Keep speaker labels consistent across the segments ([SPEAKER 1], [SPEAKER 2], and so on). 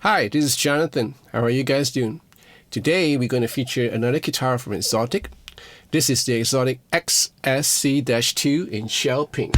[SPEAKER 1] Hi, this is Jonathan. How are you guys doing? Today we're going to feature another guitar from Xotic. This is the Xotic XSC-2 in shell pink.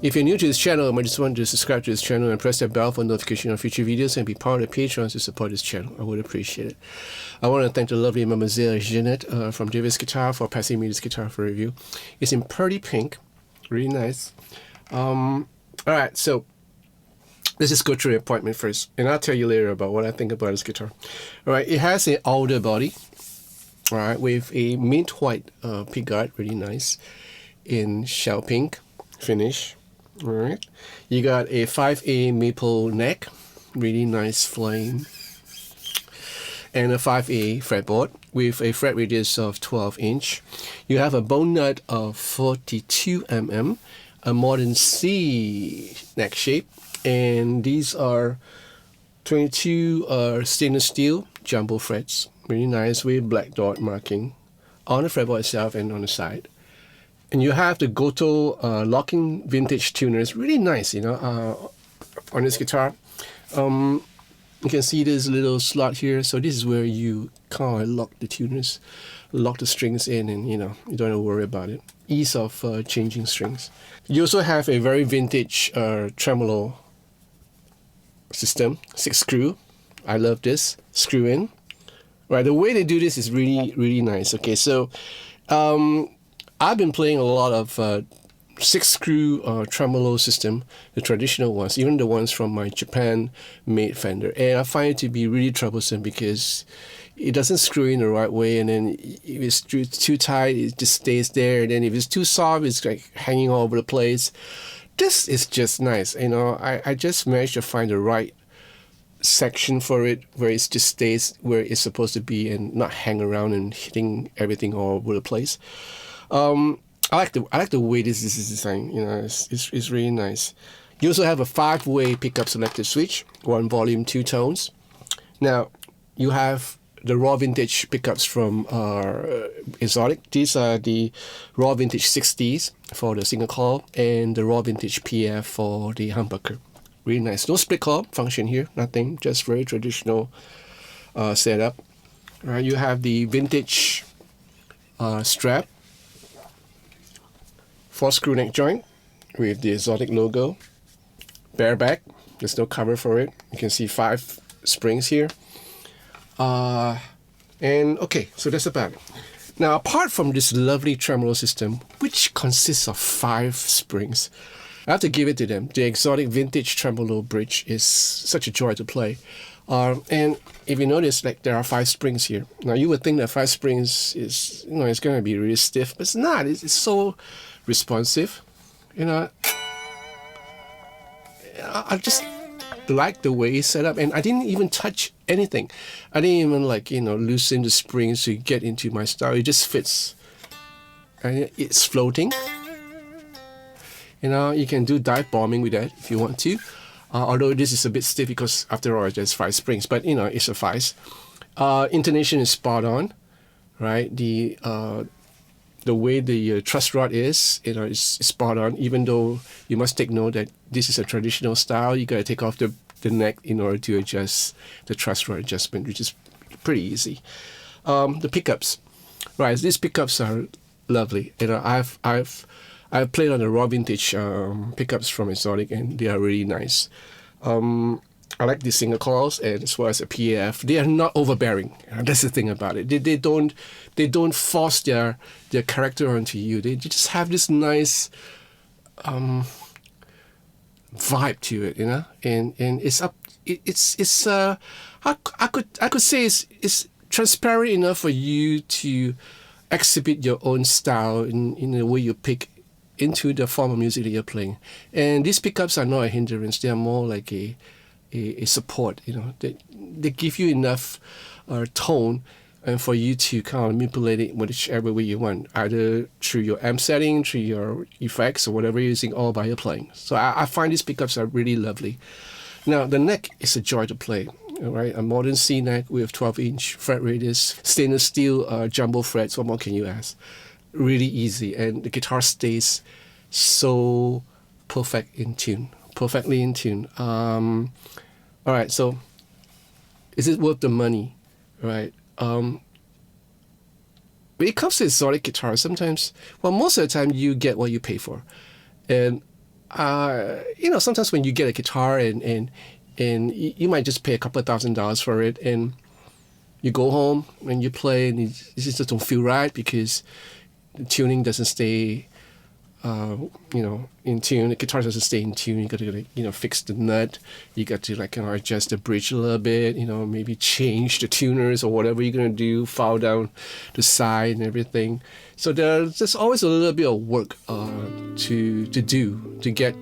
[SPEAKER 1] If you're new to this channel, I just want to subscribe to this channel and press that bell for notification of future videos and be part of the Patreon to support this channel. I would appreciate it. I want to thank the lovely Mademoiselle Jeanette from Davis Guitar for passing me this guitar for review. It's in pretty pink, really nice. Alright, so let's just go through the appointment first, and I'll tell you later about what I think about this guitar. Alright, it has an outer body, alright, with a mint white pickguard, really nice, in shell pink finish. Alright, you got a 5A maple neck, really nice flame, and a 5A fretboard with a fret radius of 12 inch. You have a bone nut of 42 mm, a modern C neck shape, and these are 22 stainless steel jumbo frets, really nice with black dot marking on the fretboard itself and on the side. And you have the Goto locking vintage tuners, really nice, you know, on this guitar. You can see this little slot here, so this is where you kind of lock the tuners, lock the strings in, and you know, you don't have to worry about it. Ease of changing strings. You also have a very vintage tremolo system, 6-screw. I love this, screw in. Right, the way they do this is really, really nice. Okay, so I've been playing a lot of 6-screw tremolo system, the traditional ones, even the ones from my Japan-made Fender, and I find it to be really troublesome because it doesn't screw in the right way, and then if it's too tight, it just stays there, and then if it's too soft, it's like hanging all over the place. This is just nice, you know. I just managed to find the right section for it where it just stays where it's supposed to be and not hang around and hitting everything all over the place. I like the way this is designed. You know, it's really nice. You also have a 5-way pickup selective switch, 1 volume, 2 tones. Now you have the raw vintage pickups from Xotic. These are the raw vintage 60s for the single coil and the raw vintage PF for the humbucker. Really nice. No split coil function here, nothing. Just very traditional setup. All right, you have the vintage strap. 4-screw neck joint with the Xotic logo. Bareback, there's no cover for it. You can see 5 springs here. And okay, so that's about it. Now, apart from this lovely tremolo system, which consists of 5 springs, I have to give it to them. The Xotic vintage tremolo bridge is such a joy to play. And if you notice, like, there are 5 springs here. Now, you would think that 5 springs is, you know, it's going to be really stiff, but it's not. It's so responsive, you know. I just like the way it's set up, and I didn't even touch anything. I didn't even, like, you know, loosen the springs to get into my style. It just fits, and it's floating. You know, you can do dive bombing with that if you want to. Although this is a bit stiff because after all there's 5 springs, but you know, it suffices. Intonation is spot on, right? The way the truss rod is, you know, is spot on. Even though you must take note that this is a traditional style, you gotta take off the neck in order to adjust the truss rod adjustment, which is pretty easy. The pickups, right? These pickups are lovely. You know, I've played on the raw vintage pickups from Xotic, and they are really nice. I like the single coils, and as well as the PAF. They are not overbearing. That's the thing about it. They don't force their character onto you. They just have this nice vibe to it, you know. And it's up. It's I could say it's transparent enough for you to exhibit your own style in the way you pick into the form of music that you're playing. And these pickups are not a hindrance. They are more like a support, you know. They give you enough tone and for you to kind of manipulate it whichever way you want, either through your amp setting, through your effects, or whatever you're using, all by your playing. So I find these pickups are really lovely. Now, the neck is a joy to play. All right, a modern C neck with 12-inch fret radius, stainless steel jumbo frets. What more can you ask? Really easy, and the guitar stays so perfectly in tune. All right, so is it worth the money? Right. When it comes to exotic guitars, sometimes, well, most of the time you get what you pay for, and sometimes when you get a guitar and you might just pay a couple of $1,000s for it, and you go home and you play, and it just don't feel right because the tuning doesn't stay, in tune. The guitar doesn't stay in tune. You got to, fix the nut. You got to adjust the bridge a little bit. Maybe change the tuners or whatever you're gonna do. File down the side and everything. So there's always a little bit of work to do to get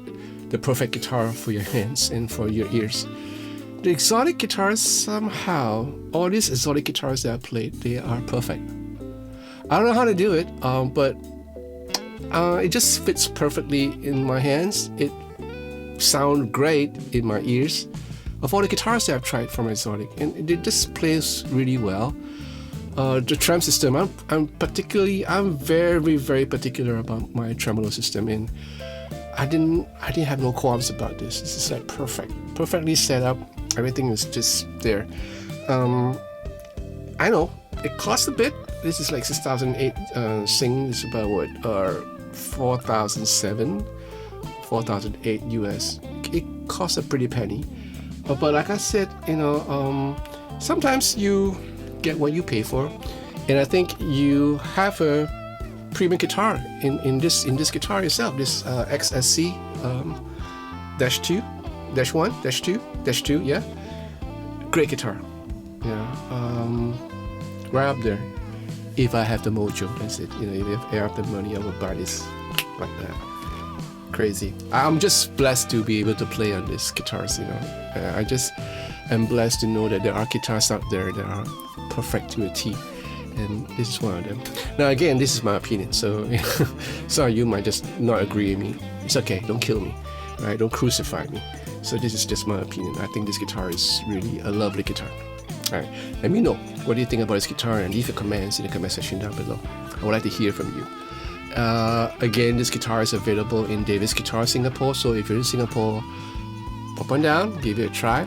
[SPEAKER 1] the perfect guitar for your hands and for your ears. The Xotic guitars, somehow, all these Xotic guitars that I played, they are perfect. I don't know how to do it, but it just fits perfectly in my hands. It sounds great in my ears. Of all the guitars that I've tried from Xotic, and it just plays really well. The trem system, I'm very, very particular about my tremolo system, and I didn't have no qualms about this. This is perfectly set up. Everything is just there. I know it costs a bit. This is like 6,008 Sing. It's about what 4,008 US. It costs a pretty penny. But like I said, sometimes you get what you pay for, and I think you have a premium guitar in this guitar itself. This XSC -1, yeah, great guitar. Right up there. If I have the mojo, that's it. If I have the money, I would buy this like that. Crazy. I'm just blessed to be able to play on these guitars. I just am blessed to know that there are guitars out there that are perfect to a T, and this is one of them. Now again, this is my opinion, so some of you might just not agree with me. It's okay, don't kill me, right? Don't crucify me. So this is just my opinion. I think this guitar is really a lovely guitar. All right, let me know what do you think about this guitar, and leave your comments in the comment section down below. I would like to hear from you. Again, this guitar is available in Davis Guitar Singapore, so if you're in Singapore, pop on down, give it a try,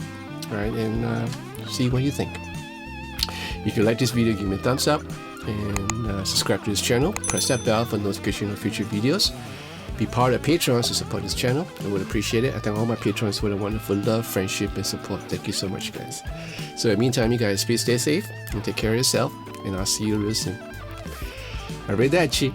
[SPEAKER 1] right, and see what you think. If you like this video, give me a thumbs up, and subscribe to this channel. Press that bell for notification of future videos. Be part of Patreon to support this channel. I would appreciate it. I thank all my patrons for the wonderful love, friendship, and support. Thank you so much, guys. So in the meantime, you guys, please stay safe and take care of yourself, and I'll see you real soon. Arrivederci.